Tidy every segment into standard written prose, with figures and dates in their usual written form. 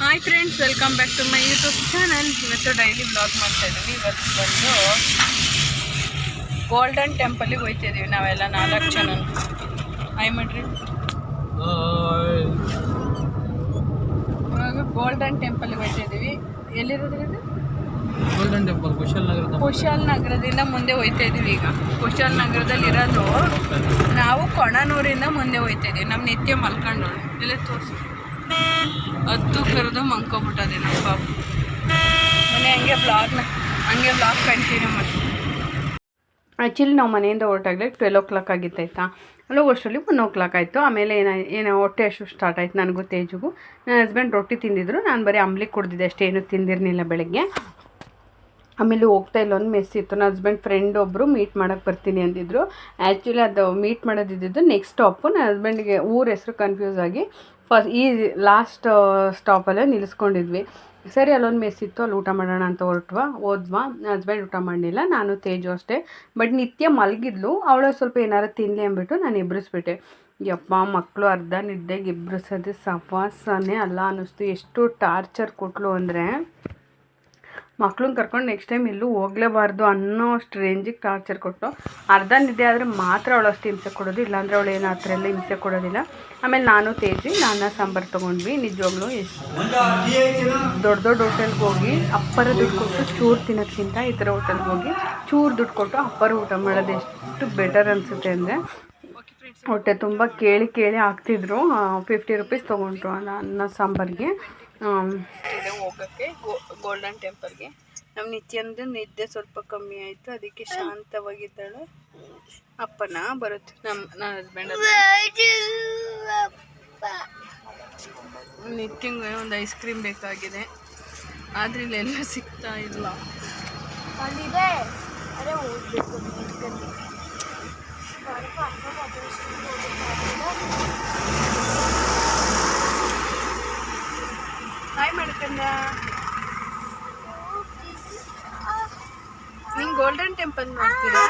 Hi friends, welcome back to my YouTube channel. ಇವತ್ತು daily vlog ಮಾಡ್ತಾ ಇದ್ದೀವಿ. ಇವತ್ತು ಬಂದು ಗೋಲ್ಡನ್ ಟೆಂಪಲಿಗೆ ಹೋಗ್ತಿದ್ದೀವಿ ನಾವೆಲ್ಲ 4 ಜನ. ಹಾಯ್ ಮಾಡ್ರಿ. ಇವಾಗ ಗೋಲ್ಡನ್ ಟೆಂಪಲ್ಗೆ ಹೋಗ್ತಿದ್ದೀವಿ. ಎಲ್ಲಿರೋದು ಇದು? ಗೋಲ್ಡನ್ ಟೆಂಪಲ್ ಕುಶಾಲನಗರದಿಂದ ಮುಂದೆ ಹೋಗ್ತಾ ಇದ್ದೀವಿ. ಈಗ ಕುಶಾಲನಗರದಲ್ಲಿ ಇರೋದು ನಾವು ಕೊಣನೂರಿಂದ ಮುಂದೆ ಹೋಗ್ತಾ ಇದ್ದೀವಿ. ನಮ್ಮ ನಿತ್ಯ ಮಲ್ಕೊಂಡು ಇಲ್ಲೇ ತೋರಿಸಿ ಹತ್ತು ಕರೆದು ಮಂಕೋಬಿಟ್ಟದೆ ನಮ್ಮ ಬಾಬು. ಮನೆ ಹಂಗೆ ವ್ಲಾಗ್ ಕಂಟಿನ್ಯೂ ಮಾಡ್ತೀವಿ. ಆ್ಯಕ್ಚುಲಿ ನಾವು ಮನೆಯಿಂದ ಹೊರಟಾಗಲೇ 12 o'clock ಆಗಿತ್ತಾಯ್ತಾ. ಅಲ್ಲೋ ಅಷ್ಟರಲ್ಲಿ 1 o'clock ಆಯಿತು. ಆಮೇಲೆ ಏನೋ ಹೊಟ್ಟೆ ಅಷ್ಟು ಸ್ಟಾರ್ಟ್ ಆಯಿತು ನನಗೂ ತೇಜುಗೂ. ನನ್ನ ಹಸ್ಬೆಂಡ್ ರೊಟ್ಟಿ ತಿಂದಿದ್ರು, ನಾನು ಬರೀ ಅಂಬ್ಲಿ ಕುಡ್ದಿದ್ದೆ ಅಷ್ಟೇ, ಏನೂ ತಿಂದಿರಲಿಲ್ಲ ಬೆಳಗ್ಗೆ. ಆಮೇಲೆ ಹೋಗ್ತಾ ಇಲ್ಲ, ಒಂದು ಮೆಸ್ ಇತ್ತು. ನನ್ನ ಹಸ್ಬೆಂಡ್ ಫ್ರೆಂಡ್ ಒಬ್ಬರು ಮೀಟ್ ಮಾಡೋಕ್ಕೆ ಬರ್ತೀನಿ ಅಂದಿದ್ರು. ಆ್ಯಕ್ಚುಲಿ ಅದು ಮೀಟ್ ಮಾಡೋದಿದ್ದು ನೆಕ್ಸ್ಟ್ ಸ್ಟಾಪು. ನನ್ನ ಹಸ್ಬೆಂಡ್ಗೆ ಊರ ಹೆಸರು ಕನ್ಫ್ಯೂಸ್ ಆಗಿ ಈ ಲಾಸ್ಟ್ ಸ್ಟಾಪಲ್ಲೇ ನಿಲ್ಲಿಸ್ಕೊಂಡಿದ್ವಿ. ಸರಿ, ಅಲ್ಲೊಂದು ಮೆಸ್ ಇತ್ತು, ಅಲ್ಲಿ ಊಟ ಮಾಡೋಣ ಅಂತ ಹೋದ್ವಾ. ನನ್ನ ಹಸ್ಬೆಂಡ್ ಊಟ ಮಾಡಲಿಲ್ಲ, ನಾನು ತೇಜು ಅಷ್ಟೇ. ಬಟ್ ನಿತ್ಯ ಮಲಗಿದ್ಲು, ಅವಳು ಸ್ವಲ್ಪ ಏನಾರು ತಿನ್ನಲಿ ಅಂದ್ಬಿಟ್ಟು ನಾನು ಎಬ್ಬಿಸ್ಬಿಟ್ಟೆ. ಯಪ್ಪ, ಮಕ್ಕಳು ಅರ್ಧ ನಿದ್ದೆಗೆ ಎಬ್ಬಿಸೋದು ಸವಾಸನೇ ಅಲ್ಲ ಅನ್ನಿಸ್ತು. ಎಷ್ಟು ಟಾರ್ಚರ್ ಕೊಟ್ಟಲು ಅಂದರೆ, ಮಕ್ಳನ್ನ ಕರ್ಕೊಂಡು ನೆಕ್ಸ್ಟ್ ಟೈಮ್ ಎಲ್ಲೂ ಹೋಗಲೇಬಾರ್ದು ಅನ್ನೋ ಅಷ್ಟು ರೇಂಜಿಗೆ ಟಾರ್ಚರ್ ಕೊಟ್ಟು. ಅರ್ಧ ನಿದ್ದೆ ಆದರೆ ಮಾತ್ರ ಅವಳು ಅಷ್ಟು ಹಿಂಸೆ ಕೊಡೋದು, ಇಲ್ಲಾಂದರೆ ಅವಳು ಏನು ಆ ಥರ ಎಲ್ಲ ಹಿಂಸೆ ಕೊಡೋದಿಲ್ಲ. ಆಮೇಲೆ ನಾನು ತೇಜಿ ಅನ್ನ ಸಾಂಬಾರು ತೊಗೊಂಡ್ವಿ. ನಿಜವಾಗ್ಲೂ ಎಷ್ಟು ದೊಡ್ಡ ಹೋಟೆಲ್ಗೆ ಹೋಗಿ ಅಪ್ಪರ ದುಡ್ಡು ಕೊಟ್ಟು ಚೂರು ತಿನ್ನೋಕ್ಕಿಂತ ಈ ಥರ ಹೋಟೆಲ್ಗೆ ಹೋಗಿ ಚೂರು ದುಡ್ಡು ಕೊಟ್ಟು ಅಪ್ಪರ ಊಟ ಮಾಡೋದು ಎಷ್ಟು ಬೆಟರ್ ಅನಿಸುತ್ತೆ ಅಂದರೆ, ಹೊಟ್ಟೆ ತುಂಬ ಕೇಳಿ ಹಾಕ್ತಿದ್ರು. 50 rupees ತೊಗೊಂಡ್ರು ಅನ್ನ ಸಾಂಬಾರಿಗೆ. ಹೋಗೋಕ್ಕೆ ಗೋಲ್ಡನ್ ಟೆಂಪಲ್ಗೆ. ನಮ್ಮ ನಿತ್ಯಂದು ನಿದ್ದೆ ಸ್ವಲ್ಪ ಕಮ್ಮಿ ಆಯಿತು, ಅದಕ್ಕೆ ಶಾಂತವಾಗಿದ್ದಾಳೆ. ಅಪ್ಪನ ಬರುತ್ತೆ ನನ್ನ ಹಸ್ಬೆಂಡ್. ನಿತ್ಯಂಗೆ ಒಂದು ಐಸ್ ಕ್ರೀಮ್ ಬೇಕಾಗಿದೆ, ಆದರೆ ಇಲ್ಲೆಲ್ಲ ಸಿಗ್ತಾ ಇಲ್ಲ. ಹಾಯ್ ಮಾಡ್ಕಂದ. ನಿಂಗೆ ಗೋಲ್ಡನ್ ಟೆಂಪಲ್ ನೋಡ್ತೀರಾ?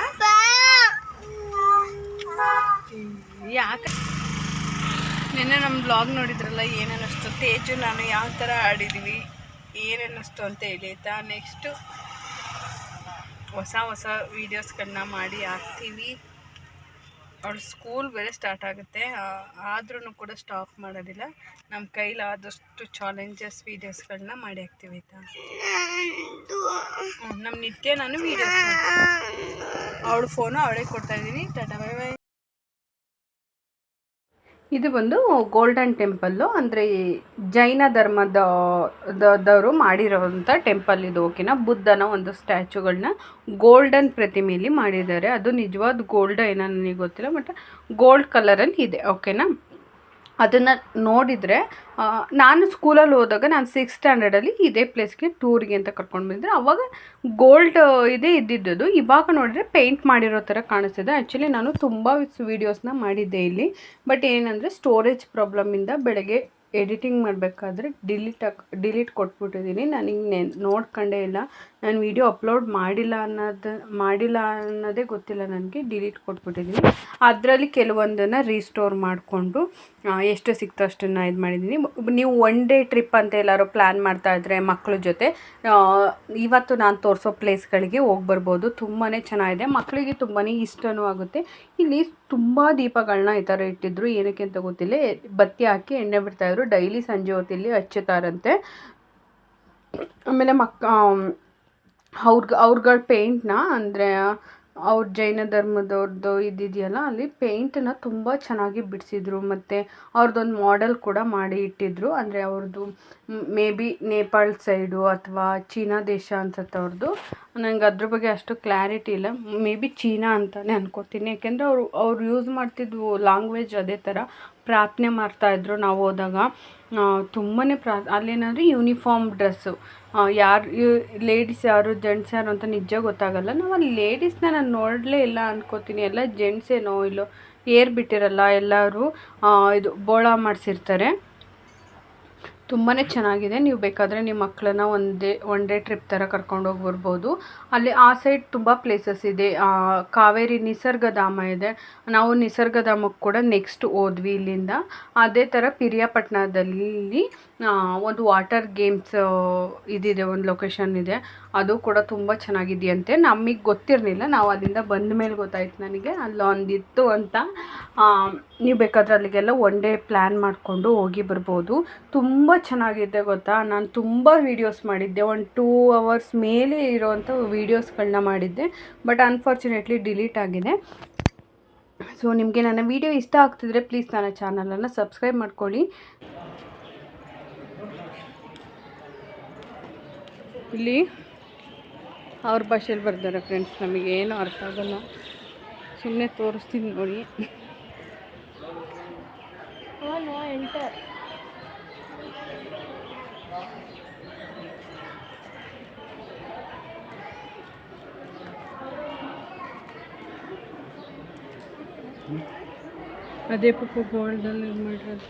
ಯಾಕೆ ನಿನ್ನೆ ನಮ್ಮ ಬ್ಲಾಗ್ ನೋಡಿದ್ರಲ್ಲ, ಏನೇನಷ್ಟು ತೇಜು ನಾನು ಯಾವ ಥರ ಆಡಿದ್ದೀವಿ, ಏನೇನಷ್ಟು ಅಂತ ಹೇಳಿ ಆಯಿತಾ. ನೆಕ್ಸ್ಟು ಹೊಸ ವೀಡಿಯೋಸ್ಗಳನ್ನ ಮಾಡಿ ಹಾಕ್ತೀವಿ. ಅವ್ಳ ಸ್ಕೂಲ್ ಬೇರೆ ಸ್ಟಾರ್ಟ್ ಆಗುತ್ತೆ, ಆದ್ರೂ ಕೂಡ ಸ್ಟಾಪ್ ಮಾಡೋದಿಲ್ಲ. ನಮ್ಮ ಕೈಲಾದಷ್ಟು ಚಾಲೆಂಜಸ್ ವೀಡಿಯೋಸ್ಗಳನ್ನ ಮಾಡಿ ಹಾಕ್ತೀವಿ ಆಯಿತಾ. ನಮ್ಮ ನಿತ್ಯ ನಾನು ವೀಡಿಯೋಸ್ ಅವಳ ಫೋನು ಅವಳೇ ಕೊಡ್ತಾಯಿದ್ದೀನಿ. Tata bye bye. ಇದು ಬಂದು ಗೋಲ್ಡನ್ ಟೆಂಪಲ್ಲು, ಅಂದರೆ ಜೈನ ಧರ್ಮದವರು ಮಾಡಿರೋವಂಥ ಟೆಂಪಲ್ ಇದು. ಓಕೆನಾ. ಬುದ್ಧನ ಒಂದು ಸ್ಟ್ಯಾಚುಗಳನ್ನ ಗೋಲ್ಡನ್ ಪ್ರತಿಮೆಯಲ್ಲಿ ಮಾಡಿದ್ದಾರೆ. ಅದು ನಿಜವಾದ ಗೋಲ್ಡ್ ಏನೋ ನನಗೆ ಗೊತ್ತಿಲ್ಲ, ಬಟ್ ಗೋಲ್ಡ್ ಕಲರಲ್ಲಿ ಇದೆ. ಓಕೆನಾ. ಅದನ್ನು ನೋಡಿದರೆ ನಾನು ಸ್ಕೂಲಲ್ಲಿ ಹೋದಾಗ, ನಾನು 6th standardಲ್ಲಿ ಇದೇ ಪ್ಲೇಸ್ಗೆ ಟೂರಿಗೆ ಅಂತ ಕರ್ಕೊಂಡು ಬಂದಿದ್ದೆ. ಆವಾಗ ಗೋಲ್ಡ್ ಇದೇ ಇದ್ದಿದ್ದು. ಇವಾಗ ನೋಡಿದರೆ ಪೇಂಟ್ ಮಾಡಿರೋ ಥರ ಕಾಣಿಸ್ತಿದೆ. ಆ್ಯಕ್ಚುಲಿ ನಾನು ತುಂಬ ವೀಡಿಯೋಸ್ನ ಮಾಡಿದ್ದೆ ಇಲ್ಲಿ, ಬಟ್ ಏನಂದರೆ ಸ್ಟೋರೇಜ್ ಪ್ರಾಬ್ಲಮಿಂದ ಬೆಳಗ್ಗೆ ಎಡಿಟಿಂಗ್ ಮಾಡಬೇಕಾದ್ರೆ ಡಿಲೀಟ್ ಕೊಟ್ಬಿಟ್ಟಿದ್ದೀನಿ. ನನಗೆ ನೋಡ್ಕೊಂಡೇ ಇಲ್ಲ, ನಾನು ವೀಡಿಯೋ ಅಪ್ಲೋಡ್ ಮಾಡಿಲ್ಲ ಅನ್ನೋದೇ ಗೊತ್ತಿಲ್ಲ ನನಗೆ. ಡಿಲೀಟ್ ಕೊಟ್ಬಿಟ್ಟಿದ್ದೀನಿ. ಅದರಲ್ಲಿ ಕೆಲವೊಂದನ್ನು ರೀಸ್ಟೋರ್ ಮಾಡಿಕೊಂಡು ಎಷ್ಟು ಸಿಕ್ತೋ ಅಷ್ಟನ್ನು ಇದು ಮಾಡಿದ್ದೀನಿ. ನೀವು 1 day ಟ್ರಿಪ್ ಅಂತ ಎಲ್ಲರೂ ಪ್ಲ್ಯಾನ್ ಮಾಡ್ತಾಯಿದ್ರೆ ಮಕ್ಕಳ ಜೊತೆ, ಇವತ್ತು ನಾನು ತೋರಿಸೋ ಪ್ಲೇಸ್ಗಳಿಗೆ ಹೋಗಿ ಬರ್ಬೋದು. ತುಂಬಾ ಚೆನ್ನಾಗಿದೆ, ಮಕ್ಕಳಿಗೆ ತುಂಬಾ ಇಷ್ಟವೂ ಆಗುತ್ತೆ. ಇಲ್ಲಿ ತುಂಬ ದೀಪಗಳನ್ನ ಈ ಥರ ಇಟ್ಟಿದ್ರು, ಏನಕ್ಕೆ ಅಂತ ಗೊತ್ತಿಲ್ಲ. ಬತ್ತಿ ಹಾಕಿ ಎಣ್ಣೆ ಬಿಡ್ತಾಯಿದ್ರು. ಡೈಲಿ ಸಂಜೆ ಹೊತ್ತಿಲ್ಲಿ ಹಚ್ಚುತ್ತಾರಂತೆ. ಆಮೇಲೆ ಅವ್ರಗಳ ಪೇಂಟ್ನ, ಅಂದರೆ ಅವ್ರ ಜೈನ ಧರ್ಮದವ್ರದ್ದು ಇದೆಯಲ್ಲ, ಅಲ್ಲಿ ಪೇಂಟನ್ನ ತುಂಬ ಚೆನ್ನಾಗಿ ಬಿಡಿಸಿದ್ರು. ಮತ್ತು ಅವ್ರದ್ದೊಂದು ಮಾಡೆಲ್ ಕೂಡ ಮಾಡಿ ಇಟ್ಟಿದ್ರು. ಅಂದರೆ ಅವ್ರದ್ದು ಮೇ ಬಿ ನೇಪಾಳ ಸೈಡು ಅಥವಾ ಚೀನಾ ದೇಶ ಅನ್ಸುತ್ತೆ ಅವ್ರದ್ದು. ನನಗೆ ಅದ್ರ ಬಗ್ಗೆ ಅಷ್ಟು ಕ್ಲಾರಿಟಿ ಇಲ್ಲ. ಮೇ ಬಿ ಚೀನಾ ಅಂತಲೇ ಅನ್ಕೋತೀನಿ, ಯಾಕೆಂದರೆ ಅವ್ರು ಯೂಸ್ ಮಾಡ್ತಿದ್ವು ಲ್ಯಾಂಗ್ವೇಜ್ ಅದೇ ಥರ. ಪ್ರಾರ್ಥನೆ ಮಾಡ್ತಾಯಿದ್ರು ನಾವು ಹೋದಾಗ. ತುಂಬಾ ಅಲ್ಲೇನಾದರೂ ಯೂನಿಫಾರ್ಮ್ ಡ್ರೆಸ್ಸು, ಯಾರು ಲೇಡೀಸ್ ಯಾರು ಜೆಂಟ್ಸ್ ಯಾರು ಅಂತ ನಿಜ ಗೊತ್ತಾಗಲ್ಲ. ನಾವು ಅಲ್ಲಿ ಲೇಡೀಸ್ನ ನಾನು ನೋಡಲೇ ಇಲ್ಲ ಅನ್ಕೋತೀನಿ. ಎಲ್ಲ ಜೆಂಟ್ಸೇನೋ ಇಲ್ಲೋ ಏರ್ ಬಿಟ್ಟಿರಲ್ಲ, ಎಲ್ಲರೂ ಇದು ಬೋಳ ಮಾಡಿಸಿರ್ತಾರೆ. ತುಂಬಾ ಚೆನ್ನಾಗಿದೆ. ನೀವು ಬೇಕಾದರೆ ನಿಮ್ಮ ಮಕ್ಕಳನ್ನ ಒನ್ ಡೇ ಟ್ರಿಪ್ ಥರ ಕರ್ಕೊಂಡೋಗಿ ಬರ್ಬೋದು. ಅಲ್ಲಿ ಆ ಸೈಡ್ ತುಂಬ ಪ್ಲೇಸಸ್ ಇದೆ. ಕಾವೇರಿ ನಿಸರ್ಗಧಾಮ ಇದೆ. ನಾವು ನಿಸರ್ಗಧಾಮಕ್ಕೆ ಕೂಡ ನೆಕ್ಸ್ಟ್ ಹೋದ್ವಿ ಇಲ್ಲಿಂದ. ಅದೇ ಥರ ಪಿರಿಯಾಪಟ್ಟಣದಲ್ಲಿ ಒಂದು ವಾಟರ್ ಗೇಮ್ಸ್ ಇದಿದೆ, ಒಂದು ಲೊಕೇಶನ್ ಇದೆ. ಅದು ಕೂಡ ತುಂಬ ಚೆನ್ನಾಗಿದೆಯಂತೆ. ನಮಗೆ ಗೊತ್ತಿರಲಿಲ್ಲ, ನಾವು ಅಲ್ಲಿಂದ ಬಂದ ಮೇಲೆ ಗೊತ್ತಾಯ್ತು ನನಗೆ ಅಲ್ಲೊಂದಿತ್ತು ಅಂತ. ನೀವು ಬೇಕಾದರೆ ಅಲ್ಲಿಗೆಲ್ಲ ಒನ್ ಡೇ ಪ್ಲ್ಯಾನ್ ಮಾಡಿಕೊಂಡು ಹೋಗಿ ಬರ್ಬೋದು. ತುಂಬ ಚೆನ್ನಾಗಿದೆ ಗೊತ್ತಾ. ನಾನು ತುಂಬ ವೀಡಿಯೋಸ್ ಮಾಡಿದ್ದೆ, ಒಂದು 2 ಅವರ್ಸ್ ಮೇಲೆ ಇರೋವಂಥ ವೀಡಿಯೋಸ್ಗಳನ್ನ ಮಾಡಿದ್ದೆ. ಬಟ್ ಅನ್ಫಾರ್ಚುನೇಟ್ಲಿ ಡಿಲೀಟ್ ಆಗಿದೆ. ಸೊ ನಿಮಗೆ ನನ್ನ ವೀಡಿಯೋ ಇಷ್ಟ ಆಗ್ತಿದ್ರೆ ಪ್ಲೀಸ್ ನನ್ನ ಚಾನಲನ್ನು ಸಬ್ಸ್ಕ್ರೈಬ್ ಮಾಡ್ಕೊಳ್ಳಿ. ಇಲ್ಲಿ ಅವ್ರ ಭಾಷೆಯಲ್ಲಿ ಬರ್ತಾರೆ ಫ್ರೆಂಡ್ಸ್, ನಮಗೇನು ಅರ್ಥ ಆಗಲ್ಲ. ಸುಮ್ಮನೆ ತೋರಿಸ್ತೀನಿ ನೋಡಿ. ಅದೇ ಪಾಪ ಗೋಲ್ಡಲ್ಲಿ ಇದು ಮಾಡಿರೋದು.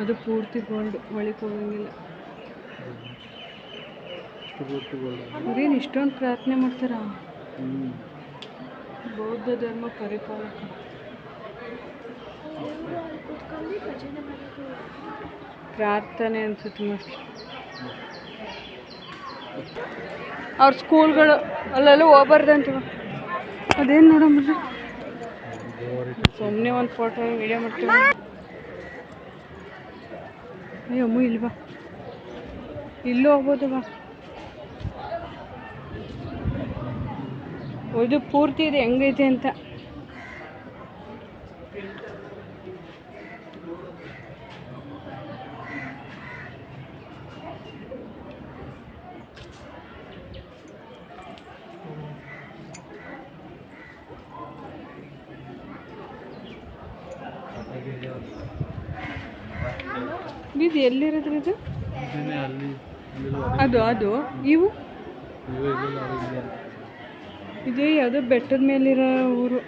ಅದು ಪೂರ್ತಿ ಗೋಲ್ಡ್, ಒಳಗೆ ಹೋಗಂಗಿಲ್ಲ. ಅವ್ರೇನು ಇಷ್ಟೊಂದು ಪ್ರಾರ್ಥನೆ ಮಾಡ್ತಾರ? ಬೌದ್ಧ ಧರ್ಮ ಪರಿಪಾಲಕ. ಪ್ರಾರ್ಥನೆ ಅನ್ಸುತ್ತೆ ಮೋಸ್ಟ್ಲಿ. ಅವ್ರ ಸ್ಕೂಲ್ಗಳು ಅಲ್ಲೆಲ್ಲ ಹೋಗ್ಬಾರ್ದಂತ. ಅದೇನು ನೋಡಂಬಿಡ್ರಿ, ಸುಮ್ಮನೆ ಒಂದು ಫೋಟೋ ವಿಡಿಯೋ ಮಾಡ್ತೀವಿ. ಅಯ್ಯಮ್ಮ ಇಲ್ಲಿ ಬಾ, ಇಲ್ಲೂ ಹೋಗ್ಬೋದು ಬಾ. ಇದು ಪೂರ್ತಿ ಇದೆ ಹೆಂಗೈತೆ ಅಂತ. ಇದು ಎಲ್ಲಿರೋದ್ರಿ ಇದು? ಅದು ಇವು ಇದೇ ಯಾವುದೋ ಬೆಟ್ಟದ ಮೇಲಿರೋ ಊರು.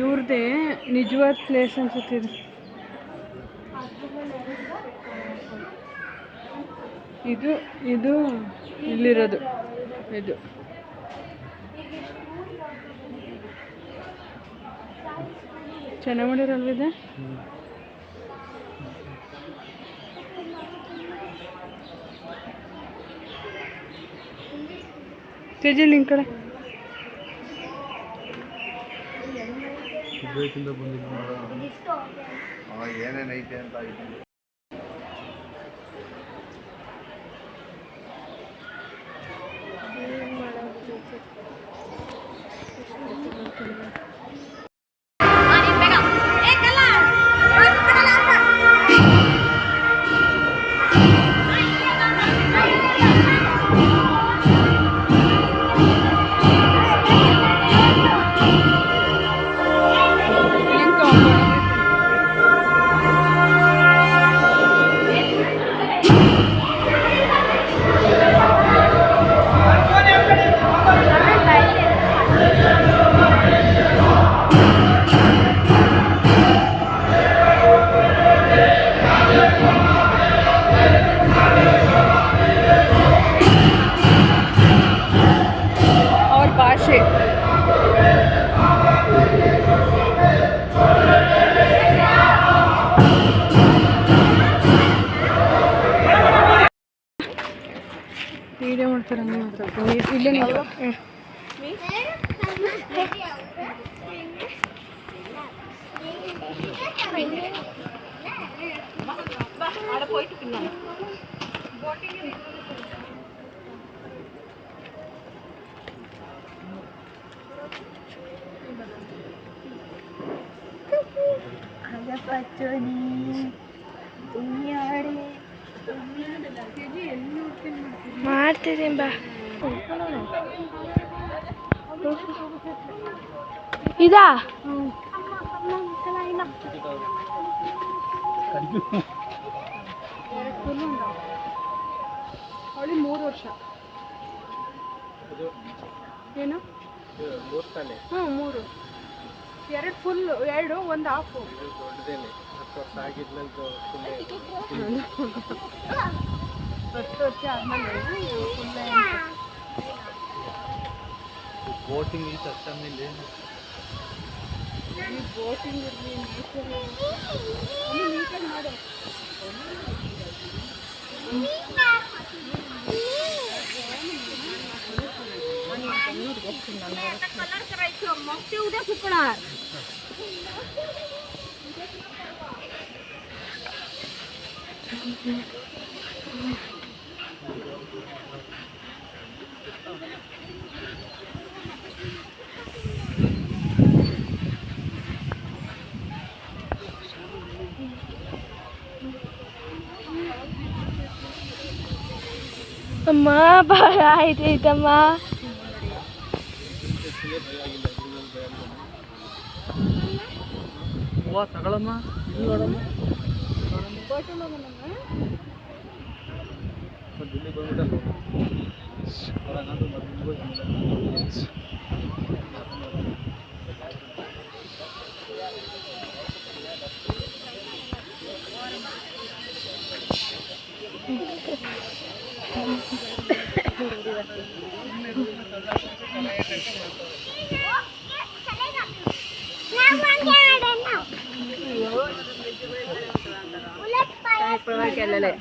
ಇವ್ರದ್ದೇ ನಿಜವಾದ ಪ್ಲೇಸ್ ಅನ್ಸುತ್ತೆ ಇದು. ಇದು ಇಲ್ಲಿರೋದು ಇದು. ಚೆನ್ನಾಗಿ ಮಾಡಿರಲ್ವಿದೆ. ತೇಜಲ್ ನಿನ್ ಕಡೆ ಏನೇನೈತೆ ಅಂತ ವಿಡಿಯೋ ಮಾಡ್ತಾರೆ. ಇಲ್ಲೇ ಮಾಡ್ತಿದ್ದೀನಿ ಬಾ. ಇದಾ ಅವಳಿ 3 ವರ್ಷ ಏನು? ಹ್ಞೂ 3, 2 ಫುಲ್, 2 1 ಹಾಫು. 10 ವರ್ಷ ಆದ್ಮೇಲೆ ಬೋಟಿಂಗ್ ಈ ತಕ್ಷಣ ಬೋಟಿಂಗ್ ಇರಲಿ ನೀಟಾಗಿ ಮಾಡು. उद्या सुकणार. ಅಮ್ಮ ಭಯ ಆಯ್ತೈತಮ್ಮ. ಹೂವ ತಗೊಳಮ್ಮ, ಇಲ್ಲಿ ನೋಡಮ್ಮ. ದಿಲ್ಲಿ ಬಂದ್ಬಿಟ್ಟು केलेलं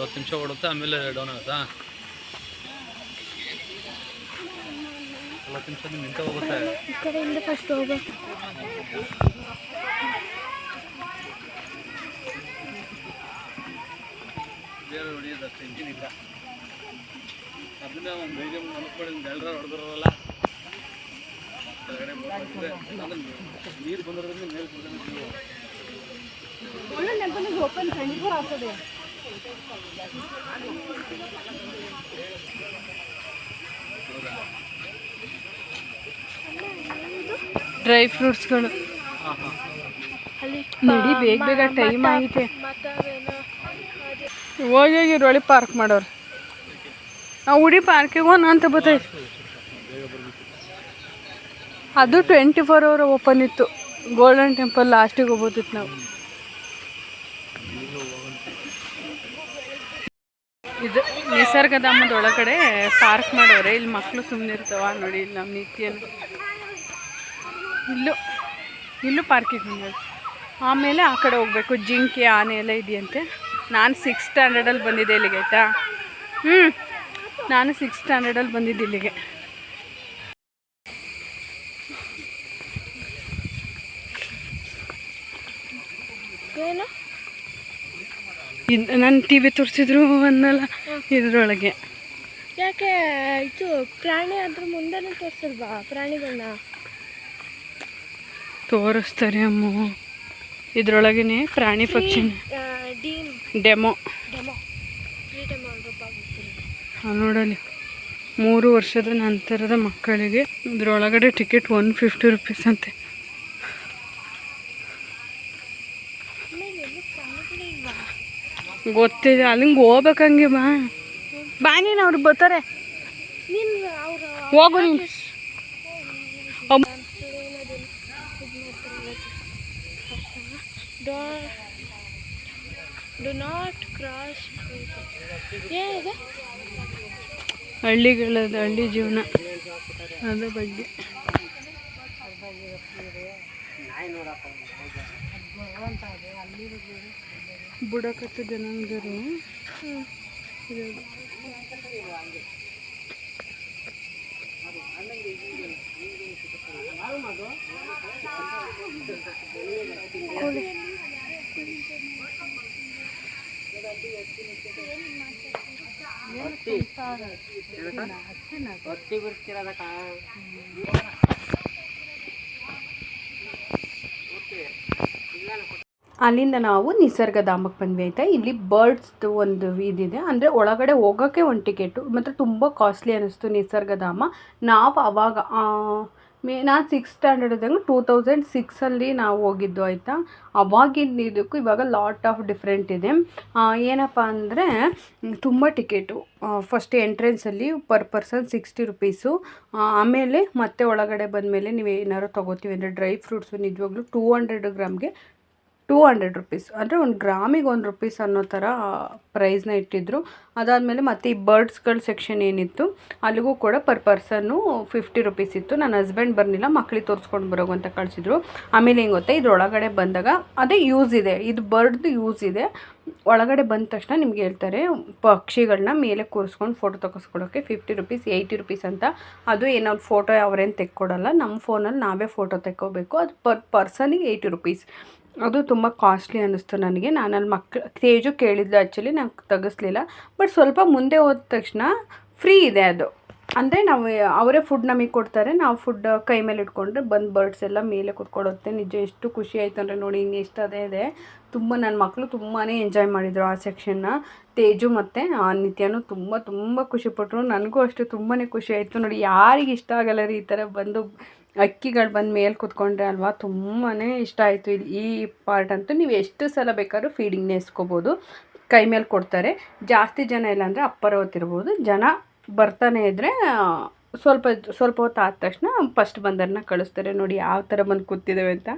ಹತ್ತು ನಿಮಿಷ ಓಡುತ್ತೆ, ಆಮೇಲೆ ಡೌನ್ ಆಗುತ್ತಾ? 40 ನಿಮಿಷ ನಿಂತ ಹೋಗುತ್ತೆ. ಈ ಕಡೆಯಿಂದ ಫಸ್ಟ್ ಹೋಗೋ. ಬೇರೆ ಹೊಡಿಯೋದಷ್ಟೇ, ಇಂಜಿನ್ ಇಲ್ಲ. ಅದನ್ನ ಒಂದು ಧೈರ್ಯ ಮನಸ್ಪಡಿ ಎಲ್ಲರ ಹೊಡೆದಿರಲ್ಲ. ಕೆಳಗಡೆ ನೀರು ಬಂದಿರೋದ್ರಿಂದ ಮೇಲೆ ओपन थंडी ಆಗ್ತದೆ. ಡ್ರೈ ಫ್ರೂಟ್ಸ್ಗಳು ನಡಿ, ಬೇಗ ಬೇಗ ಟೈಮ್ ಆಗೈತೆ. ಹೋಗಿ ಇರೊಳಿ ಪಾರ್ಕ್ ಮಾಡೋರು. ನಾವು ಉಡಿ ಪಾರ್ಕಿಗೆ ಹೋಗೋಣ ಅಂತ ಬರ್ತೈತೆ. ಅದು 24 hour ಓಪನ್ ಇತ್ತು. ಗೋಲ್ಡನ್ ಟೆಂಪಲ್ ಲಾಸ್ಟಿಗೆ ಹೋಗ್ಬೋದಿತ್ತು ನಾವು. ಇದು ನಿಸರ್ಗಧಾಮದ ಒಳಗಡೆ ಪಾರ್ಕ್ ಮಾಡೋರೆ. ಇಲ್ಲಿ ಮಕ್ಕಳು ಸುಮ್ಮನೆ ಇರ್ತಾವ ನೋಡಿ. ಇಲ್ಲಿ ನಮ್ಮ ನಿತ್ಯನ ಇಲ್ಲೂ ಪಾರ್ಕಿಗೆ ಬಂದೋರು. ಆಮೇಲೆ ಆ ಕಡೆ ಹೋಗ್ಬೇಕು. ಜಿಂಕೆ, ಆನೆ ಎಲ್ಲ ಇದೆಯಂತೆ. ನಾನು 6th ಸ್ಟ್ಯಾಂಡರ್ಡಲ್ಲಿ ಬಂದಿದ್ದೆ ಇಲ್ಲಿಗೆ, ಆಯಿತಾ? ನಾನು 6th ಸ್ಟ್ಯಾಂಡರ್ಡಲ್ಲಿ ಬಂದಿದ್ದೆ ಇಲ್ಲಿಗೆ. ನನ್ನ TV ತೋರಿಸಿದ್ರು ಅನ್ನಲ್ಲ ಇದ್ರೊಳಗೆ. ಯಾಕೆ ಇದು ಪ್ರಾಣಿ ಅದ್ರ ಮುಂದೆನೇ ತೋರಿಸಲ್ವಾ? ಪ್ರಾಣಿಗಳನ್ನ ತೋರಿಸ್ತಾರೆ ಅಮ್ಮ. ಇದ್ರೊಳಗೇ ಪ್ರಾಣಿ ಪಕ್ಷಿ ಡೆಮೋ ನೋಡಲಿ. 3 ವರ್ಷದ ನಂತರದ ಮಕ್ಕಳಿಗೆ ಇದ್ರೊಳಗಡೆ ಟಿಕೆಟ್ 150 ರೂಪೀಸ್ ಅಂತೆ. ಗೊತ್ತಿದೆ, ಅಲ್ಲಿಂಗೆ ಹೋಗ್ಬೇಕಂಗೆ. ಬಾ ನೀನು, ಅವ್ರಿಗೆ ಬರ್ತಾರೆ. ಹೋಗು ನೀನು. ಹಳ್ಳಿಗಳದ ಹಳ್ಳಿ ಜೀವನ ಅದ್ರ ಬಗ್ಗೆ ಬುಡಕಟ್ಟು ಜನಾಂಗದವರು ಬರ್ತಿರೋದಕ್ಕ ಅಲ್ಲಿಂದ ನಾವು ನಿಸರ್ಗಧಾಮಕ್ಕೆ ಬಂದ್ವಿ ಆಯಿತಾ. ಇಲ್ಲಿ ಬರ್ಡ್ಸ್ದು ಒಂದು ಇದಿದೆ, ಅಂದರೆ ಒಳಗಡೆ ಹೋಗೋಕ್ಕೆ ಒಂದು ಟಿಕೆಟು, ಮತ್ತು ತುಂಬ ಕಾಸ್ಟ್ಲಿ ಅನ್ನಿಸ್ತು ನಿಸರ್ಗಧಾಮ. ನಾವು ಅವಾಗ ನಾನು 6th ಸ್ಟ್ಯಾಂಡರ್ಡ್ ಇದ್ದಂಗೆ 2006 ನಾವು ಹೋಗಿದ್ದು ಆಯಿತಾ. ಅವಾಗಿನ ಇದಕ್ಕೂ ಇವಾಗ ಲಾಟ್ ಆಫ್ ಡಿಫ್ರೆಂಟ್ ಇದೆ. ಏನಪ್ಪ ಅಂದರೆ ತುಂಬ ಟಿಕೆಟು. ಫಸ್ಟ್ ಎಂಟ್ರೆನ್ಸಲ್ಲಿ ಪರ್ ಪರ್ಸನ್ 60 ರುಪೀಸು. ಆಮೇಲೆ ಮತ್ತೆ ಒಳಗಡೆ ಬಂದಮೇಲೆ ನೀವು ಏನಾದ್ರು ತೊಗೋತೀವಿ ಅಂದರೆ ಡ್ರೈ ಫ್ರೂಟ್ಸು ನಿಜವಾಗ್ಲೂ 200 ಗ್ರಾಮ್ಗೆ 200 ರುಪೀಸ್, ಅಂದರೆ 1 ಗ್ರಾಮಿಗೆ 1 ರುಪೀಸ್ ಅನ್ನೋ ಥರ ಪ್ರೈಸ್ನ ಇಟ್ಟಿದ್ರು. ಅದಾದಮೇಲೆ ಮತ್ತೆ ಈ ಬರ್ಡ್ಸ್ಗಳ ಸೆಕ್ಷನ್ ಏನಿತ್ತು ಅಲ್ಲಿಗೂ ಕೂಡ ಪರ್ ಪರ್ಸನ್ನು 50 ರುಪೀಸ್ ಇತ್ತು. ನನ್ನ ಹಸ್ಬೆಂಡ್ ಬರಲಿಲ್ಲ, ಮಕ್ಳಿಗೆ ತೋರಿಸ್ಕೊಂಡು ಬರೋಗು ಅಂತ ಕಳಿಸಿದ್ರು. ಆಮೇಲೆ ಹೆಂಗೆ ಗೊತ್ತಾ, ಇದ್ರೊಳಗಡೆ ಬಂದಾಗ ಅದೇ ಯೂಸ್ ಇದೆ, ಇದು ಬರ್ಡ್ದು ಯೂಸ್ ಇದೆ. ಒಳಗಡೆ ಬಂದ ತಕ್ಷಣ ನಿಮ್ಗೆ ಹೇಳ್ತಾರೆ ಪಕ್ಷಿಗಳನ್ನ ಮೇಲೆ ಕೂರಿಸ್ಕೊಂಡು ಫೋಟೋ ತೆಗೆಸ್ಕೊಳೋಕ್ಕೆ 50 ರುಪೀಸ್ 80 ರುಪೀಸ್ ಅಂತ. ಅದು ಏನೋ ಫೋಟೋ ಅವರೇನು ತೆಕ್ಕೊಡಲ್ಲ, ನಮ್ಮ ಫೋನಲ್ಲಿ ನಾವೇ ಫೋಟೋ ತೆಕ್ಕೋಬೇಕು. ಅದು ಪರ್ ಪರ್ಸನಿಗೆ 80 ರುಪೀಸ್. ಅದು ತುಂಬ ಕಾಸ್ಟ್ಲಿ ಅನ್ನಿಸ್ತು ನನಗೆ. ನಾನು ಅಲ್ಲಿ ತೇಜು ಕೇಳಿದ್ಲು, ಆ್ಯಕ್ಚುಲಿ ನಾನು ತೆಗೆಸ್ಲಿಲ್ಲ. ಬಟ್ ಸ್ವಲ್ಪ ಮುಂದೆ ಹೋದ ತಕ್ಷಣ ಫ್ರೀ ಇದೆ ಅದು, ಅಂದರೆ ನಾವು ಅವರೇ ಫುಡ್ ನಮಗೆ ಕೊಡ್ತಾರೆ, ನಾವು ಫುಡ್ ಕೈ ಮೇಲೆ ಇಟ್ಕೊಂಡ್ರೆ ಬಂದು ಬರ್ಡ್ಸ್ ಎಲ್ಲ ಮೇಲೆ ಕುತ್ಕೊಡುತ್ತೆ. ನಿಜ ಎಷ್ಟು ಖುಷಿ ಆಯಿತು ಅಂದರೆ ನೋಡಿ, ಇನ್ನು ಎಷ್ಟು ಅದೇ ಇದೆ. ತುಂಬ ನನ್ನ ಮಕ್ಕಳು ತುಂಬಾ ಎಂಜಾಯ್ ಮಾಡಿದರು ಆ ಸೆಕ್ಷನ್ನ. ತೇಜು ಮತ್ತು ನಿತ್ಯನೂ ತುಂಬ ಖುಷಿಪಟ್ಟರು. ನನಗೂ ಅಷ್ಟು ತುಂಬಾ ಖುಷಿ ಆಯಿತು. ನೋಡಿ, ಯಾರಿಗೆ ಇಷ್ಟ ಆಗಲ್ಲ ರೀ ಈ ಥರ ಬಂದು ಅಕ್ಕಿಗಳು ಬಂದು ಮೇಲೆ ಕೂತ್ಕೊಂಡ್ರೆ ಅಲ್ವಾ, ತುಂಬಾ ಇಷ್ಟ ಆಯಿತು. ಈ ಪಾರ್ಟ್ ಅಂತೂ ನೀವು ಎಷ್ಟು ಸಲ ಬೇಕಾದ್ರೂ ಫೀಡಿಂಗ್ನ ಎಸ್ಕೋಬೋದು, ಕೈ ಮೇಲೆ ಕೊಡ್ತಾರೆ. ಜಾಸ್ತಿ ಜನ ಇಲ್ಲ ಅಂದರೆ ಅಪ್ಪರ ಹೊತ್ತಿರ್ಬೋದು, ಜನ ಬರ್ತಾನೆ ಇದ್ದರೆ ಸ್ವಲ್ಪ ಹೊತ್ತು ಆದ ತಕ್ಷಣ ಫಸ್ಟ್ ಬಂದರನ್ನ ಕಳಿಸ್ತಾರೆ. ನೋಡಿ ಯಾವ ಥರ ಬಂದು ಕೂತಿದ್ದೇವೆ ಅಂತ.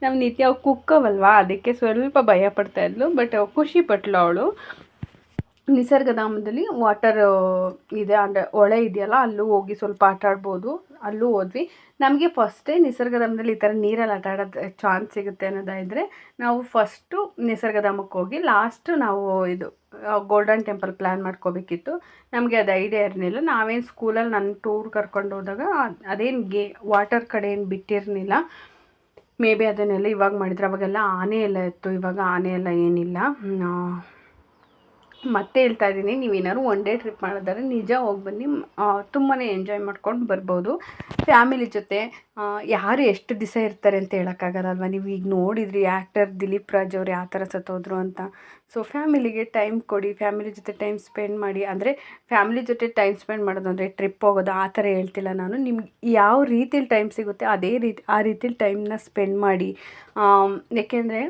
ನಮ್ಮ ನಿತ್ಯ ಕುಕ್ಕವಲ್ವಾ, ಅದಕ್ಕೆ ಸ್ವಲ್ಪ ಭಯ ಪಡ್ತಾಯಿದ್ಲು, ಬಟ್ ಖುಷಿ ಪಟ್ಲು ಅವಳು. ನಿಸರ್ಗಧಾಮದಲ್ಲಿ ವಾಟರ್ ಇದೆ, ಅಂದರೆ ಹೊಳೆ ಇದೆಯಲ್ಲ, ಅಲ್ಲೂ ಹೋಗಿ ಸ್ವಲ್ಪ ಆಟ ಆಡ್ಬೋದು. ಅಲ್ಲೂ ಹೋದ್ವಿ. ನಮಗೆ ಫಸ್ಟೇ ನಿಸರ್ಗಧಾಮದಲ್ಲಿ ಈ ಥರ ನೀರಲ್ಲಿ ಆಟ ಆಡೋದು ಚಾನ್ಸ್ ಸಿಗುತ್ತೆ ಅನ್ನೋದಾದರೆ ನಾವು ಫಸ್ಟು ನಿಸರ್ಗಧಾಮಕ್ಕೆ ಹೋಗಿ ಲಾಸ್ಟು ನಾವು ಇದು ಗೋಲ್ಡನ್ ಟೆಂಪಲ್ ಪ್ಲ್ಯಾನ್ ಮಾಡ್ಕೋಬೇಕಿತ್ತು. ನಮಗೆ ಅದು ಐಡಿಯಾ ಇರಲಿಲ್ಲ. ನಾವೇನು ಸ್ಕೂಲಲ್ಲಿ ನನ್ನ ಟೂರ್ ಕರ್ಕೊಂಡು ಹೋದಾಗ ಅದೇನು ವಾಟರ್ ಕಡೆ ಏನು ಬಿಟ್ಟಿರಲಿಲ್ಲ. ಮೇ ಬಿ ಅದನ್ನೆಲ್ಲ ಇವಾಗ ಮಾಡಿದ್ರೆ, ಅವಾಗೆಲ್ಲ ಆನೆ ಎಲ್ಲ ಇತ್ತು, ಇವಾಗ ಆನೆ ಎಲ್ಲ ಏನಿಲ್ಲ. ಮತ್ತೆ ಹೇಳ್ತಾ ಇದ್ದೀನಿ, ನೀವೇನಾದ್ರು 1 ಡೇ ಟ್ರಿಪ್ ಮಾಡೋದಾದ್ರೆ ನಿಜ ಹೋಗಿ ಬನ್ನಿ, ತುಂಬಾ ಎಂಜಾಯ್ ಮಾಡ್ಕೊಂಡು ಬರ್ಬೋದು ಫ್ಯಾಮಿಲಿ ಜೊತೆ. ಯಾರು ಎಷ್ಟು ದಿವಸ ಇರ್ತಾರೆ ಅಂತ ಹೇಳೋಕ್ಕಾಗಲ್ಲಲ್ವ. ನೀವು ಈಗ ನೋಡಿದ್ರಿ ಆ್ಯಕ್ಟರ್ ದಿಲೀಪ್ ರಾಜ್ ಅವ್ರು ಯಾವ ಥರ ಸತ್ತೋದ್ರು ಅಂತ. ಸೊ ಫ್ಯಾಮಿಲಿಗೆ ಟೈಮ್ ಕೊಡಿ, ಫ್ಯಾಮಿಲಿ ಜೊತೆ ಟೈಮ್ ಸ್ಪೆಂಡ್ ಮಾಡಿ. ಅಂದರೆ ಫ್ಯಾಮಿಲಿ ಜೊತೆ ಟೈಮ್ ಸ್ಪೆಂಡ್ ಮಾಡೋದು ಅಂದರೆ ಟ್ರಿಪ್ ಹೋಗೋದು ಆ ಥರ ಹೇಳ್ತಿಲ್ಲ ನಾನು. ನಿಮ್ಗೆ ಯಾವ ರೀತಿಲಿ ಟೈಮ್ ಸಿಗುತ್ತೆ ಆ ರೀತಿಲಿ ಟೈಮ್ನ ಸ್ಪೆಂಡ್ ಮಾಡಿ. ಏಕೆಂದರೆ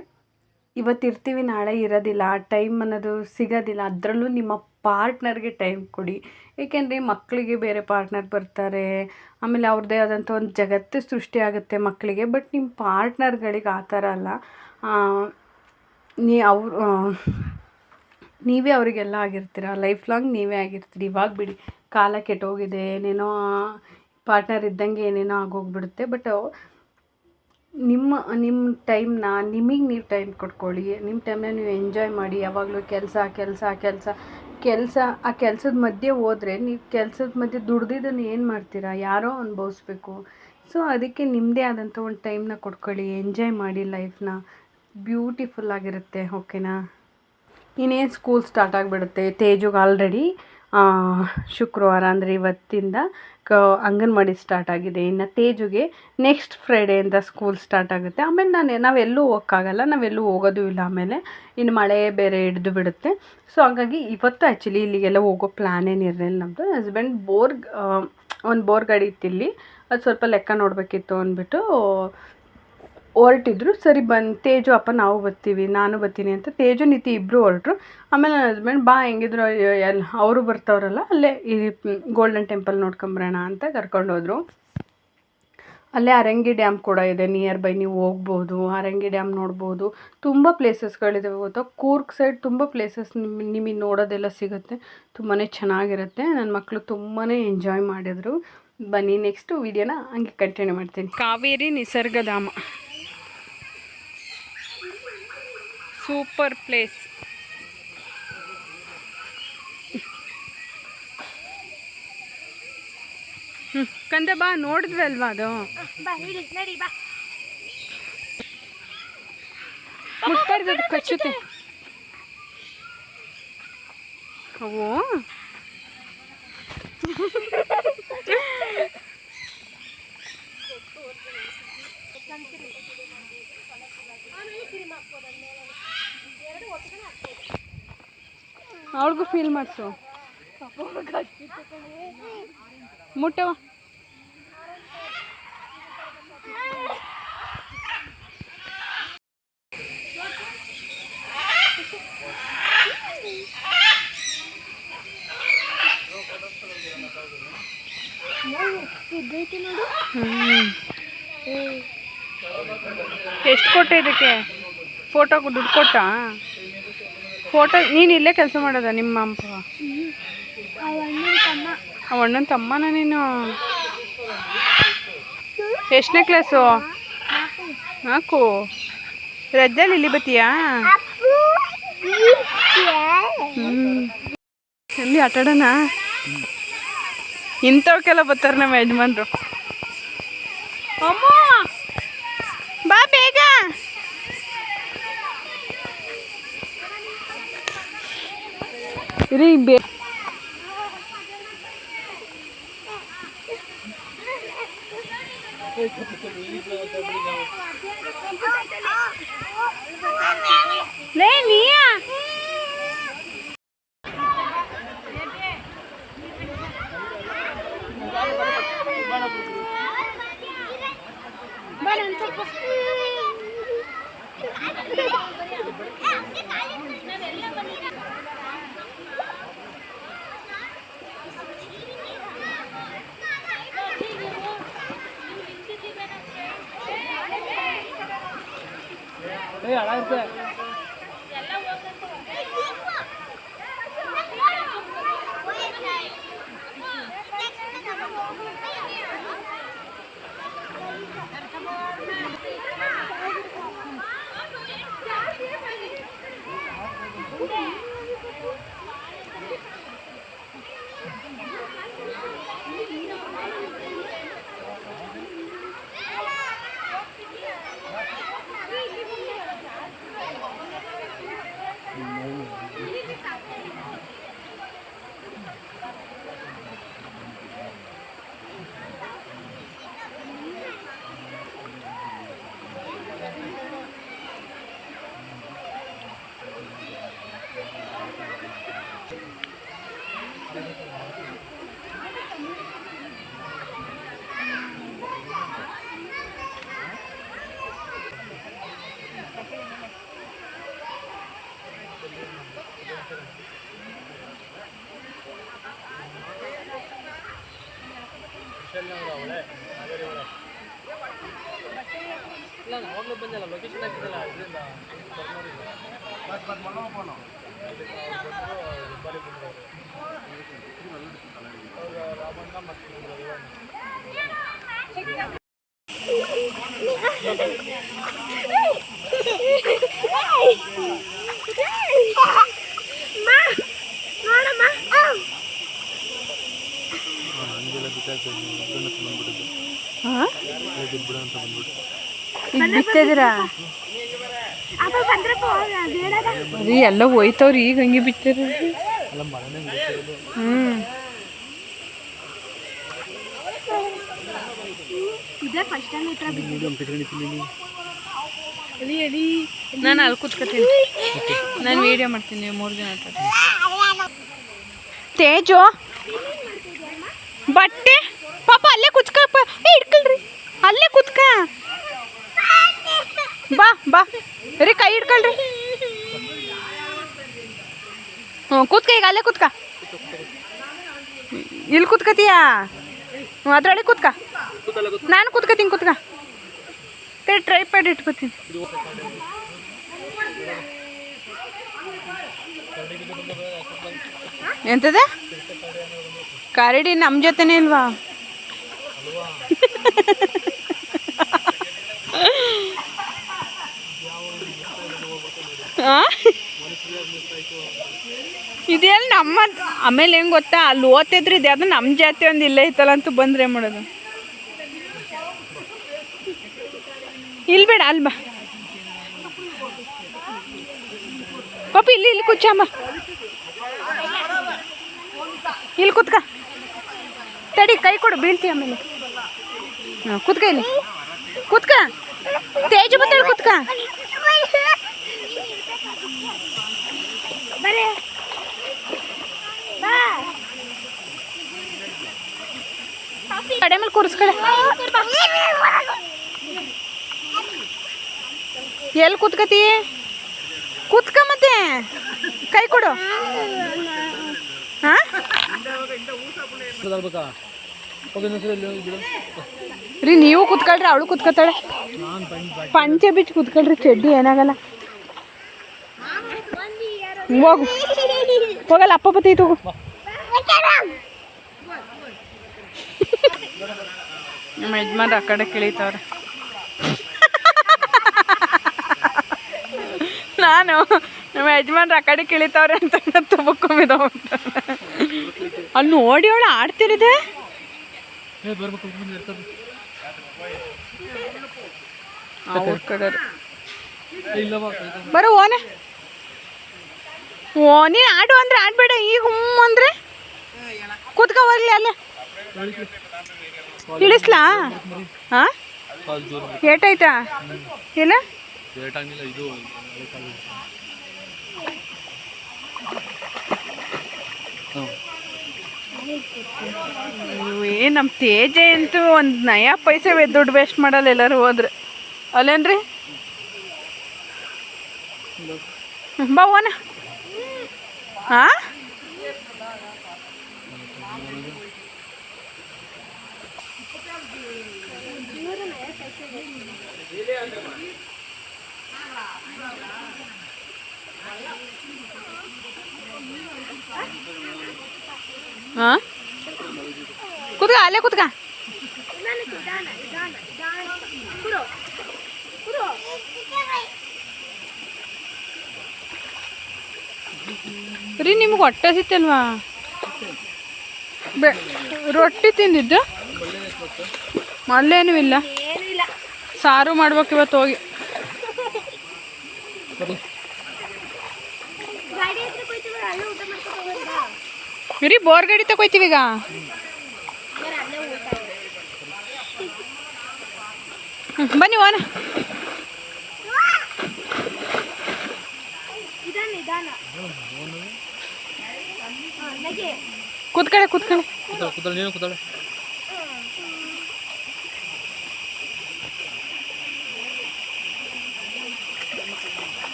ಇವತ್ತಿರ್ತೀವಿ, ನಾಳೆ ಇರೋದಿಲ್ಲ, ಆ ಟೈಮ್ ಅನ್ನೋದು ಸಿಗೋದಿಲ್ಲ. ಅದರಲ್ಲೂ ನಿಮ್ಮ ಪಾರ್ಟ್ನರ್ಗೆ ಟೈಮ್ ಕೊಡಿ. ಏಕೆಂದರೆ ಮಕ್ಕಳಿಗೆ ಬೇರೆ ಪಾರ್ಟ್ನರ್ ಬರ್ತಾರೆ, ಆಮೇಲೆ ಅವ್ರದ್ದೇ ಆದಂಥ ಒಂದು ಜಗತ್ತು ಸೃಷ್ಟಿಯಾಗುತ್ತೆ ಮಕ್ಕಳಿಗೆ. ಬಟ್ ನಿಮ್ಮ ಪಾರ್ಟ್ನರ್ಗಳಿಗೆ ಆ ಥರ ಅಲ್ಲ. ನೀವೇ ಅವರಿಗೆಲ್ಲ ಆಗಿರ್ತೀರ, ಲೈಫ್ ಲಾಂಗ್ ನೀವೇ ಆಗಿರ್ತೀರಿ. ಇವಾಗ ಬಿಡಿ, ಕಾಲ ಕೆಟ್ಟೋಗಿದೆ, ಏನೇನೋ ಪಾರ್ಟ್ನರ್ ಇದ್ದಂಗೆ ಏನೇನೋ ಆಗೋಗ್ಬಿಡುತ್ತೆ. ಬಟ್ ನಿಮ್ಮ ಟೈಮ್ನ ನಿಮಗೆ ನೀವು ಟೈಮ್ ಕೊಟ್ಕೊಳ್ಳಿ. ನಿಮ್ಮ ಟೈಮ್ನ ನೀವು ಎಂಜಾಯ್ ಮಾಡಿ. ಯಾವಾಗಲೂ ಕೆಲಸ ಆ ಕೆಲಸದ ಮಧ್ಯೆ ಹೋದರೆ ನೀವು ಕೆಲಸದ ಮಧ್ಯೆ ದುಡ್ದಿದ್ದನ್ನು ಏನು ಮಾಡ್ತೀರಾ, ಯಾರೋ ಅನುಭವಿಸ್ಬೇಕು. ಸೊ ಅದಕ್ಕೆ ನಿಮ್ಮದೇ ಆದಂಥ ಒಂದು ಟೈಮ್ನ ಕೊಟ್ಕೊಳ್ಳಿ, ಎಂಜಾಯ್ ಮಾಡಿ ಲೈಫ್ನ. ಬ್ಯೂಟಿಫುಲ್ ಆಗಿರುತ್ತೆ, ಓಕೆನಾ. ಇನ್ನೇನು ಸ್ಕೂಲ್ ಸ್ಟಾರ್ಟ್ ಆಗಿಬಿಡುತ್ತೆ. ತೇಜುಗೆ ಆಲ್ರೆಡಿ ಶುಕ್ರವಾರ ಅಂದರೆ ಇವತ್ತಿಂದ ಅಂಗನವಾಡಿ ಸ್ಟಾರ್ಟ್ ಆಗಿದೆ. ಇನ್ನು ತೇಜುಗೆ ನೆಕ್ಸ್ಟ್ ಫ್ರೈಡೆಯಿಂದ ಸ್ಕೂಲ್ ಸ್ಟಾರ್ಟ್ ಆಗುತ್ತೆ. ಆಮೇಲೆ ನಾವೆಲ್ಲೂ ಹೋಗೋಕ್ಕಾಗಲ್ಲ, ನಾವೆಲ್ಲೂ ಹೋಗೋದು ಇಲ್ಲ. ಆಮೇಲೆ ಇನ್ನು ಮಳೆ ಬೇರೆ ಹಿಡಿದು ಬಿಡುತ್ತೆ. ಸೊ ಹಾಗಾಗಿ ಇವತ್ತು ಆ್ಯಕ್ಚುಲಿ ಇಲ್ಲಿಗೆಲ್ಲ ಹೋಗೋ ಪ್ಲ್ಯಾನ್ ಏನಿರಲಿಲ್ಲ ನಮ್ಮದು. ಹಸ್ಬೆಂಡ್ ಒಂದು ಬೋರ್ ಗಾಡಿ ಇತ್ತು ಇಲ್ಲಿ, ಅದು ಸ್ವಲ್ಪ ಲೆಕ್ಕ ನೋಡಬೇಕಿತ್ತು ಅಂದ್ಬಿಟ್ಟು ಹೊರಟಿದ್ರು. ಸರಿ ತೇಜು ಅಪ್ಪ ನಾವು ಬರ್ತೀವಿ, ನಾನು ಬರ್ತೀನಿ ಅಂತ ತೇಜು ನೀತಿ ಇಬ್ಬರು ಹೊರಟ್ರು. ಆಮೇಲೆ ನನ್ನ ಹಸ್ಬೆಂಡ್ ಬಾ ಹೆಂಗಿದ್ರು ಅವರು ಬರ್ತಾವ್ರಲ್ಲ, ಅಲ್ಲೇ ಈ ಗೋಲ್ಡನ್ ಟೆಂಪಲ್ ನೋಡ್ಕೊಂಬರೋಣ ಅಂತ ಕರ್ಕೊಂಡು ಹೋದರು. ಅಲ್ಲೇ ಅರಂಗಿ ಡ್ಯಾಮ್ ಕೂಡ ಇದೆ ನಿಯರ್ ಬೈ, ನೀವು ಹೋಗ್ಬೋದು, ಅರಂಗಿ ಡ್ಯಾಮ್ ನೋಡ್ಬೋದು. ತುಂಬ ಪ್ಲೇಸಸ್ಗಳಿದ್ದಾವೆ ಗೊತ್ತಾ. ಕೂರ್ಗ್ ಸೈಡ್ ತುಂಬ ಪ್ಲೇಸಸ್ ನಿಮಗೆ ನೋಡೋದೆಲ್ಲ ಸಿಗುತ್ತೆ, ತುಂಬಾ ಚೆನ್ನಾಗಿರುತ್ತೆ. ನನ್ನ ಮಕ್ಕಳು ತುಂಬಾ ಎಂಜಾಯ್ ಮಾಡಿದರು. ಬನ್ನಿ ನೆಕ್ಸ್ಟು ವೀಡಿಯೋನ ಹಂಗೆ ಕಂಟಿನ್ಯೂ ಮಾಡ್ತೀನಿ. Kaveri Nisargadhama super place. ಕಂದ ಬಾ, ನೋಡಿದ್ವಿ ಅಲ್ವಾ ಅದು. ಮುಟ್ಬಾರ್ದು, ಅದು ಕಚ್ಚುತ್ತೆ. ಓ ಅವಳಿಗೂ ಫೀಲ್ ಮಾಡಿಸು ಮುಟ್ಟವ. ಎಷ್ಟು ಕೊಟ್ಟೆ ಇದಕ್ಕೆ? ಫೋಟೋಗೆ ದುಡ್ಡು ಕೊಟ್ಟ? ಫೋಟೋ ನೀನು ಇಲ್ಲೇ ಕೆಲಸ ಮಾಡೋದ ನಿಮ್ಮ ಅಪ್ಪ? ಅವ ಅಣ್ಣನ ತಮ್ಮನ ನೀನು? ಎಷ್ಟನೇ ಕ್ಲಾಸು? 4. ರಜ್ಜಲ್ಲಿ ಇಲ್ಲಿ ಬತ್ತೀಯಾ? ಎಲ್ಲಿ ಆಟಾಡೋಣ? ಇಂಥವಕ್ಕೆಲ್ಲ ಬರ್ತಾರೆ ನಮ್ಮ ಯಜಮಾನ್ರು. ಅಮ್ಮ ಬಾ ಬೇಗ. ಇರಿ ನೀಯಾ ಇಲ್ಲ ಅವಾಗಲೂ ಬಂದಲ್ಲ ಲೊಕೇಶನ್ ಹಾಕಿದ್ದಲ್ಲ ಇದರಿಂದ ರಾಮಣ್ಣ ಮತ್ತು ಬಿತ್ತಿದ್ದೀರಾ? ರೀ ಎಲ್ಲ ಹೋಯ್ತವ್ರಿ ಈಗ ಹಂಗೆ ಬಿತ್ತೀರ. ನಾನು ಅಲ್ಲಿ ಕೂತ್ಕೊತೀನಿ, ನಾನು ವಿಡಿಯೋ ಮಾಡ್ತೀನಿ. 3 ದಿನ ತೇಜು ಬಟ್ಟೆ ಪಾಪ ಅಲ್ಲೇ ಕುತ್ಕಪ್ಪ. ಹಿಡ್ಕಲ್ರಿ ಅಲ್ಲೇ ಕುತ್ಕ. ಬಾ ಬಾ ರೀ ಕೈ ಹಿಡ್ಕೊಳ್ರಿ. ಹ್ಞೂ ಕೂತ್ಕ, ಈಗ ಅಲ್ಲೇ ಕೂತ್ಕ. ಇಲ್ಲಿ ಕೂತ್ಕತೀಯಾ? ಹ್ಞೂ ಅದ್ರೊಳಗೆ ಕೂತ್ಕ. ನಾನು ಕೂತ್ಕತೀನಿ, ಕೂತ್ಕ. ಟ್ರೈಪ್ಯಾಡ್ ಇಟ್ಕೋತೀನಿ. ಎಂತದ ಕರಡಿ ನಮ್ಮ ಜೊತೆನೇ ಇಲ್ವಾ? ಇದೆಲ್ಲ ನಮ್ಮ. ಆಮೇಲೆ ಹೆಂಗೆ ಗೊತ್ತಾ, ಅಲ್ಲಿ ಓದ್ತಿದ್ರು ಇದು ಯಾವುದು ನಮ್ಮ ಜಾತಿ ಒಂದು ಇಲ್ಲೇ ಐತಲ್ಲ ಅಂತ ಬಂದ್ರೆ ಮಾಡೋದು. ಇಲ್ಲಿ ಬೇಡ, ಅಲ್ಲಿ ಬಾ ಪಾಪ. ಇಲ್ಲಿ ಕೂಚಮ್ಮ, ಇಲ್ಲಿ ಕೂತ್ಕ. ತಡಿ ಕೈ ಕೊಡು, ಬೀಳ್ತೀಯ ಆಮೇಲೆ. ಹಾಂ ಕೂತ್ಕ, ಇಲ್ಲಿ ಕೂತ್ಕ. ತೇಜು ಬತ್ತಾಳೆ, ಕೂತ್ಕ. ಕಡೆ ಮೇಲೆ ಕೂರಿಸ್ಕಡೆ. ಎಲ್ಲಿ ಕೂತ್ಕತಿ? ಕೂತ್ಕ ಮತ್ತೆ ಕೈ ಕೊಡು. ಹಾ ರೀ ನೀವು ಕೂತ್ಕೊಳ್ರಿ, ಅವಳು ಕೂತ್ಕೊತಾಳೆ. ಪಂಚೆ ಬಿಚ್ಚಿ ಕೂತ್ಕೊಳ್ರಿ, ಚಡ್ಡಿ ಏನಾಗಲ್ಲ. ಹೋಗು ಹೋಗಲ್ಲ, ಅಪ್ಪ ಬತ್ತೈತು. ನಮ್ಮ ಯಜಮಾನ್ರು ಆ ಕಡೆ ಕಿಳಿತವ್ರೆ. ನಾನು ನಮ್ಮ ಯಜಮಾನ್ರು ಆ ಕಡೆ ಕಿಳಿತವ್ರೆ ಅಂತ ತುಬಕ್ಕೊಂಬಿದ. ಅಲ್ಲಿ ನೋಡಿ ಅವಳು ಆಡ್ತಿರಿದೆ. ಅವ್ರ ಕಡೆ ಬರೋ ಓನೆ. ಓ ನೀನು ಆಡು ಅಂದ್ರೆ ಆಡ್ಬೇಡ, ಈಗ ಹ್ಞೂ ಅಂದರೆ ಕೂತ್ಕೊ ಹೋಗ್ಲಿ ಅಲ್ಲೇ. ಇಳಿಸ್ಲಾ? ಹಾಂ ಏಟಾಯ್ತಾ? ಇಲ್ಲ ಏನು ನಮ್ಮ ತೇಜ ಅಂತೂ ಒಂದು ನಯಾ ಪೈಸೆ ದುಡ್ಡು ವೇಸ್ಟ್ ಮಾಡಲ್ಲ ಎಲ್ಲರೂ ಹೋದ್ರೆ. ಅಲ್ಲೇನ್ರಿ? ಬಾ ಓನ. ಹಾಂ ಹಾಂ ಕೂತ್ಕ, ಅಲ್ಲೇ ಕೂತ್ಕ. ರೀ ನಿಮ್ಗೆ ಹೊಟ್ಟೆ ಸಿತ್ತಲ್ವಾ? ರೊಟ್ಟಿ ತಿಂದಿದ್ದು ಅಲ್ಲೇನೂ ಇಲ್ಲ. ಸಾರು ಮಾಡ್ಬೇಕು ಇವತ್ತು ಹೋಗಿ. ರೀ ಬೋರ್ ಗಾಡಿ ತಗೋಯ್ತೀವಿ ಈಗ. ಬನ್ನಿ ಓನ. ಕೂತ್ಕಳೆ ಕೂತ್ಕಳೆ.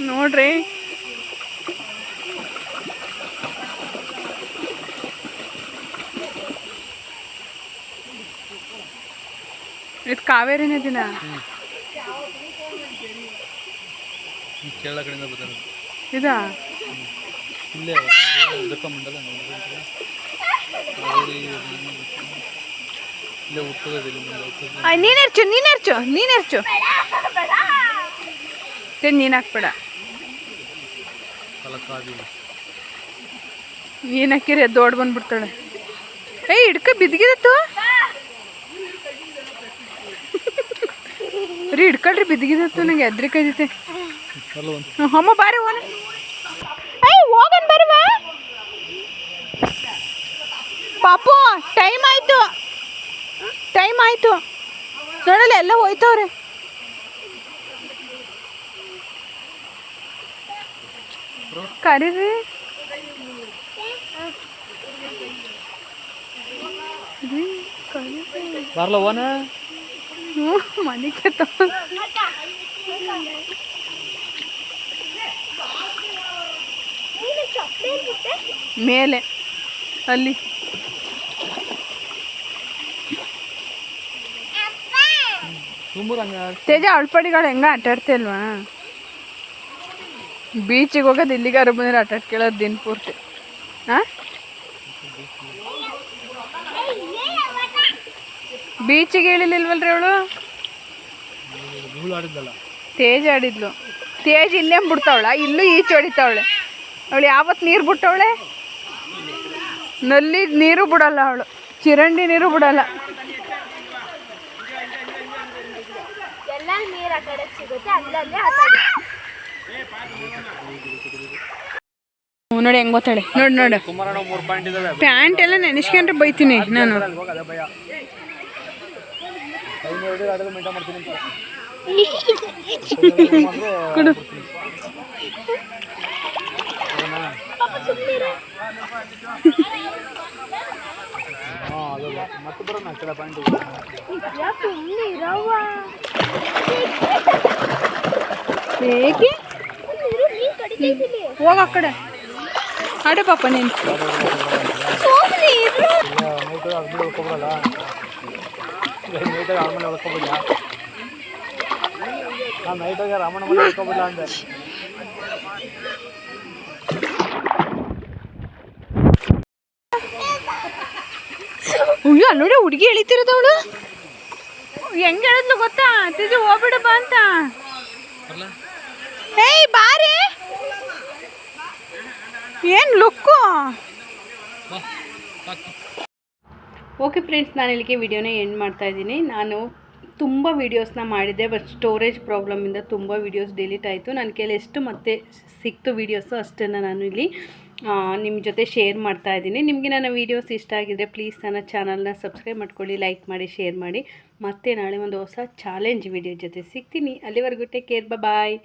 ನೋಡ್ರಿ ಇದು ಕಾವೇರಿ ನದಿನ ಕೇರಳ ಕಡೆಯಿಂದ ಬರ್ತಾರೆ. ಇದಾ ಇಲ್ಲೇ ಮಂಡಲ ಇಲ್ಲೇ ಹುಟ್ಟೋದಿಲ್ಲ. ನೀನೆರ್ಚು ನೀನೆರ್ಚು ನೀನೆರ್ಚು. ನೀನು ಹಾಕ್ಬೇಡ. ನೀನು ಹಾಕಿರಿ ದೊಡ್ಡ ಬಂದ್ಬಿಡ್ತಾಳೆ. ಏಯ್ ಹಿಡ್ಕ ಬಿದ್ದಿಗಿದತ್ತು ರೀ. ಹಿಡ್ಕೊಳ್ರಿ ಬಿದ್ದಿಗಿದತ್ತು. ನಂಗೆ ಎದ್ರಿ ಕೈದೈತೆ. ಅಮ್ಮ ಬಾರಿ ಓನ. ಏಯ್ ಹೋಗನ್ ಬರುವ ಪಾಪು. ಟೈಮ್ ಆಯ್ತು, ಟೈಮ್ ಆಯ್ತು. ನೋಡಲ್ಲ ಎಲ್ಲ ಹೋಯ್ತವ್ರೆ. ಕರೀರಿ ಬರ್ಲ ಓನ. ಹ್ಞೂ ಮನೆಗೆ ಮೇಲೆ ಅಲ್ಲಿ ತೇಜ ಅಳ್ಪಡಿಗಳು ಹೆಂಗ ಆಟಾಡ್ತಿಲ್ವಾ? ಬೀಚಿಗೆ ಹೋಗೋದು ಇಲ್ಲಿಗಾರು ಬಂದ್ರೆ ಆಟಾಡ್ಕೊಳ್ಳೋದು ದಿನ ಪೂರ್ತಿ. ಹಾಂ ಬೀಚಿಗೆ ಹೇಳಿಲ್ವಲ್ರಿ ಅವಳು? ತೇಜ ಆಡಿದ್ಲು. ತೇಜ್ ಇಲ್ಲೇ ಬಿಡ್ತಾವಳ, ಇಲ್ಲೂ ಈಚೆ ಹೊಡಿತಾವಳೆ ಅವಳು. ಯಾವತ್ತು ನೀರು ಬಿಟ್ಟವಳೆ? ನಲ್ಲಿ ನೀರು ಬಿಡಲ್ಲ ಅವಳು, ಚಿರಂಡಿ ನೀರು ಬಿಡಲ್ಲ. ನೋಡಿ ಹೆಂಗ್ ಗೊತ್ತಾಳೆ. ನೋಡಿ ನೋಡು ಪ್ಯಾಂಟ್ ಎಲ್ಲ ನೆನೆಸ್ಕೊಂಡ್ರೆ ಬೈತೀನಿ ನಾನು. ಕೊಡು. ಮತ್ತೆ ಬರೋಣ ಆ ಕಡೆ ಪಾಯಿಂಟ್ ಹೇಗೆ ಹೋಗ ಆ ಕಡೆ ಆಡೆ ಪಾಪ ನೀನು. ನೈಟಾಗಿ ಆದ್ಮೇಲೆ ಉಳ್ಕೊಬರಲ್ಲ, ನೈಟಾಗಿ ಆದ್ಮೇಲೆ ಉಳ್ಕೊಬಿಲ್ಲ. ನಾನು ನೈಟಾಗಿ ರಾಮಣ್ಣ ಮನೆ ಉಳ್ಕೊಬಿಲ್ಲ ಅಂದೆ. ಅಯ್ಯೋ ನೋಡಿ ಹುಡುಗಿ ಎಳಿತಿರೋದವಳು ಹೆಂಗೆ ಹೇಳಿದ್ಲು ಗೊತ್ತಾ, ತಿಜು ಹೋಗ್ಬಿಡಪ್ಪ ಅಂತ. ಏಯ್ ಬಾರಿ, ಏನು ಲುಕ್ಕು. ಓಕೆ ಫ್ರೆಂಡ್ಸ್, ನಾನು ಇಲ್ಲಿಗೆ ವಿಡಿಯೋನ ಎಂಡ್ ಮಾಡ್ತಾಯಿದ್ದೀನಿ. ನಾನು ತುಂಬ ವೀಡಿಯೋಸ್ನ ಮಾಡಿದ್ದೆ, ಬಟ್ ಸ್ಟೋರೇಜ್ ಪ್ರಾಬ್ಲಮಿಂದ ತುಂಬ ವೀಡಿಯೋಸ್ ಡಿಲೀಟ್ ಆಯಿತು. ನನ್ನ ಕೈಲಿ ಎಷ್ಟು ಮತ್ತೆ ಸಿಕ್ತು ವೀಡಿಯೋಸು ಅಷ್ಟನ್ನು ನಾನು ಇಲ್ಲಿ ನಿಮ್ಮ ಜೊತೆ ಶೇರ್ ಮಾಡ್ತಾಯಿದ್ದೀನಿ. ನಿಮಗೆ ನನ್ನ ವೀಡಿಯೋಸ್ ಇಷ್ಟ ಆಗಿದ್ರೆ ಪ್ಲೀಸ್ ನನ್ನ ಚಾನಲ್ನ ಸಬ್ಸ್ಕ್ರೈಬ್ ಮಾಡ್ಕೊಳ್ಳಿ, ಲೈಕ್ ಮಾಡಿ, ಶೇರ್ ಮಾಡಿ. ಮತ್ತೆ ನಾಳೆ ಒಂದು ಹೊಸ ಚಾಲೆಂಜ್ ವೀಡಿಯೋ ಜೊತೆ ಸಿಗ್ತೀನಿ. ಅಲ್ಲಿವರೆಗೂ ಟೇಕ್ ಕೇರ್, ಬಾಯ್.